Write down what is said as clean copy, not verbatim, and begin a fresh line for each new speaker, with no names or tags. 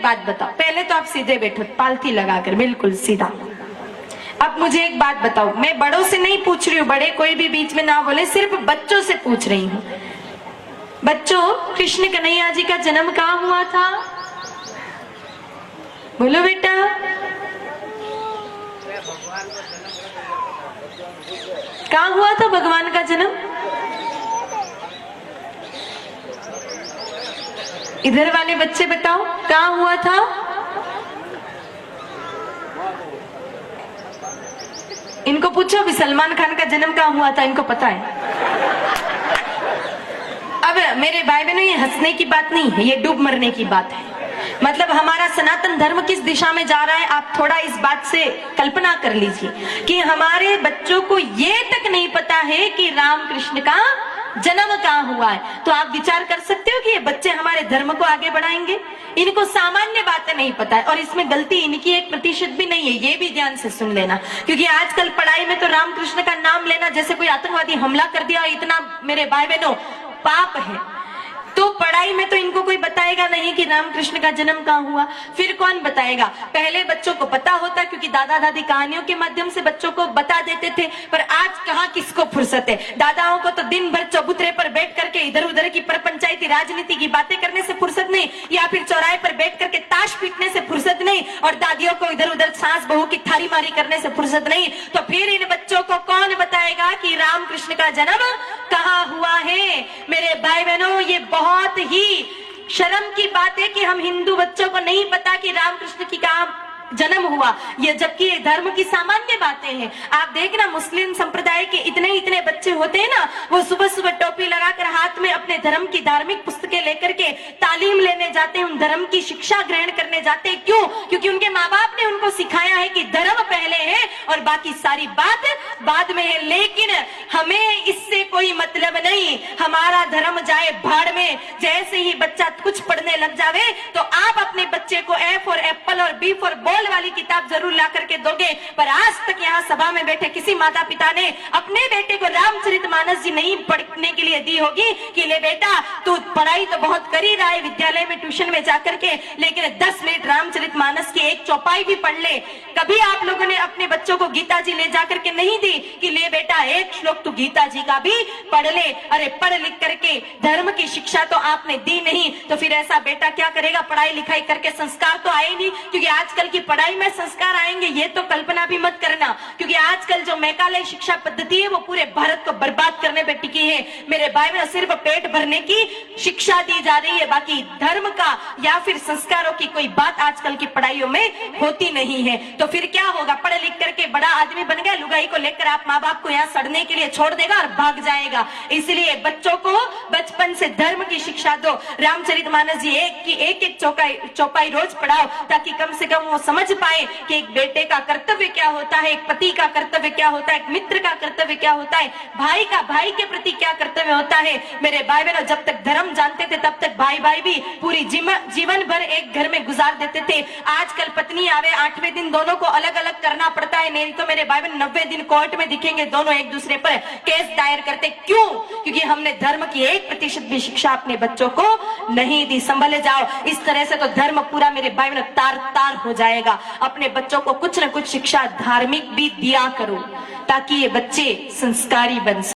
बात बताओ, पहले तो आप सीधे बैठो, पालथी लगाकर बिल्कुल सीधा। अब मुझे एक बात बताओ, मैं बड़ों से नहीं पूछ रही हूँ, बड़े कोई भी बीच में ना बोले, सिर्फ बच्चों से पूछ रही हूँ। बच्चों, कृष्ण कन्हैया जी का जन्म कहाँ हुआ था? बोलो बेटा। कहाँ हुआ था भगवान का जन्म? इधर वाले बच्चे बताओ, कहाँ हुआ था? इनको पूछो भी सलमान खान का जन्म कहाँ हुआ था, इनको पता है। अब मेरे भाई बहनों, ये हंसने की बात नहीं है, ये डूब मरने की बात है। मतलब हमारा सनातन धर्म किस दिशा में जा रहा है, आप थोड़ा इस बात से कल्पना कर लीजिए कि हमारे बच्चों को ये तक नहीं पता है कि राम कृष्ण का जन्म कहाँ हुआ है। तो आप विचार कर सकते हो कि ये बच्चे हमारे धर्म को आगे बढ़ाएंगे? इनको सामान्य बातें नहीं पता है, और इसमें गलती इनकी 1% भी नहीं है, ये भी ध्यान से सुन लेना। क्योंकि आजकल पढ़ाई में तो राम कृष्ण का नाम लेना जैसे कोई आतंकवादी हमला कर दिया, इतना मेरे भाई बहनों पाप है। तो पढ़ाई में तो इनको कोई बताएगा नहीं कि राम कृष्ण का जन्म कहाँ हुआ। फिर कौन बताएगा? पहले बच्चों को पता होता, क्योंकि दादा दादी कहानियों के माध्यम से बच्चों को बता देते थे। पर आज कहाँ किसको फुर्सत है? दादाओं को तो दिन भर चबूतरे पर बैठ करके इधर उधर की परपंचायती राजनीति की बातें करने से फुर्सत नहीं, या फिर चौराहे पर बैठ करके ताश पीटने से फुर्सत नहीं, और दादियों को इधर उधर सास बहू की थारी मारी करने से फुर्सत नहीं। तो फिर इन बच्चों को कौन बताएगा कि राम कृष्ण का जन्म कहाँ हुआ है? मेरे भाई बहनों, ये बहुत ही शर्म की बात है कि हम हिंदू बच्चों को नहीं पता कि रामकृष्ण की कहाँ जन्म हुआ, ये जबकि ये धर्म की सामान्य बातें हैं। आप देखना, मुस्लिम संप्रदाय के इतने बच्चे होते हैं ना, वो सुबह सुबह टोपी लगाकर हाथ में अपने धर्म की धार्मिक पुस्तकें लेकर के तालीम लेने जाते हैं, उन धर्म की शिक्षा ग्रहण करने जाते हैं। क्यों? क्योंकि उनके माँ बाप ने उनको सिखाया है कि धर्म पहले है और बाकी सारी बात बाद में है। लेकिन हमें इससे कोई मतलब नहीं, हमारा धर्म जाए भाड़ में। जैसे ही बच्चा कुछ पढ़ने लग जावे तो आप अपने बच्चे को ए फॉर एप्पल और बी फॉर बॉल वाली किताब जरूर ला करके दोगे। पर आज तक यहाँ सभा में बैठे किसी माता पिता ने अपने बेटे को रामचरितमानस जी नहीं पढ़ने के लिए दी होगी कि ले बेटा, तू पढ़ाई तो बहुत कर ही रहा है विद्यालय में ट्यूशन में जाकर के, लेकिन 10 मिनट रामचरितमानस की एक चौपाई भी पढ़ ले। कभी आप लोगों ने अपने बच्चों को गीता जी ले जाकर के नहीं दी कि ले बेटा एक श्लोक तू गीता जी का भी पढ़ ले? अरे पढ़ लिख करके धर्म की शिक्षा तो आपने दी नहीं, तो फिर ऐसा बेटा क्या करेगा? पढ़ाई लिखाई करके संस्कार तो आए नहीं। क्योंकि आजकल की पढ़ाई में संस्कार आएंगे ये तो कल्पना भी मत करना, क्योंकि आजकल जो मैकाले शिक्षा पद्धति है वो पूरे भारत को बर्बाद करने पे टिकी है। मेरे भाई में सिर्फ पेट भरने की शिक्षा दी जा रही है, बाकी धर्म का या फिर संस्कारों की कोई बात आजकल की पढ़ाइयों में होती नहीं है। तो फिर क्या होगा? पढ़ लिख करके बड़ा आदमी बन गया, लुगाई को लेकर आप माँ बाप को यहाँ सड़ने के लिए छोड़ देगा और भाग जाएगा। इसलिए बच्चों को बचपन से धर्म की शिक्षा दो। रामचरितमानस जी एक चौपाई रोज पढ़ाओ, ताकि कम से कम वो समझ पाए कि एक बेटे का कर्तव्य क्या होता है, एक पति का कर्तव्य क्या होता है, एक मित्र का कर्तव्य क्या होता है, भाई का भाई के प्रति क्या कर्तव्य होता है। मेरे भाई बहनों, जब तक धर्म जानते थे तब तक भाई भाई भी पूरी जीवन भर एक घर में गुजार देते थे। आजकल पत्नी आवे 8वें दिन दोनों को अलग अलग करना पड़ता है, नहीं तो मेरे भाई बहन 90 दिन कोर्ट में दिखेंगे, दोनों एक दूसरे पर केस दायर करते। क्यों? क्योंकि हमने धर्म की 1% भी शिक्षा अपने बच्चों को नहीं दी। संभले जाओ, इस तरह से तो धर्म पूरा मेरे भाई बहनों तार तार हो जाएगा। अपने बच्चों को कुछ न कुछ शिक्षा धार्मिक भी दिया करो, ताकि ये बच्चे संस्कारी बन सके।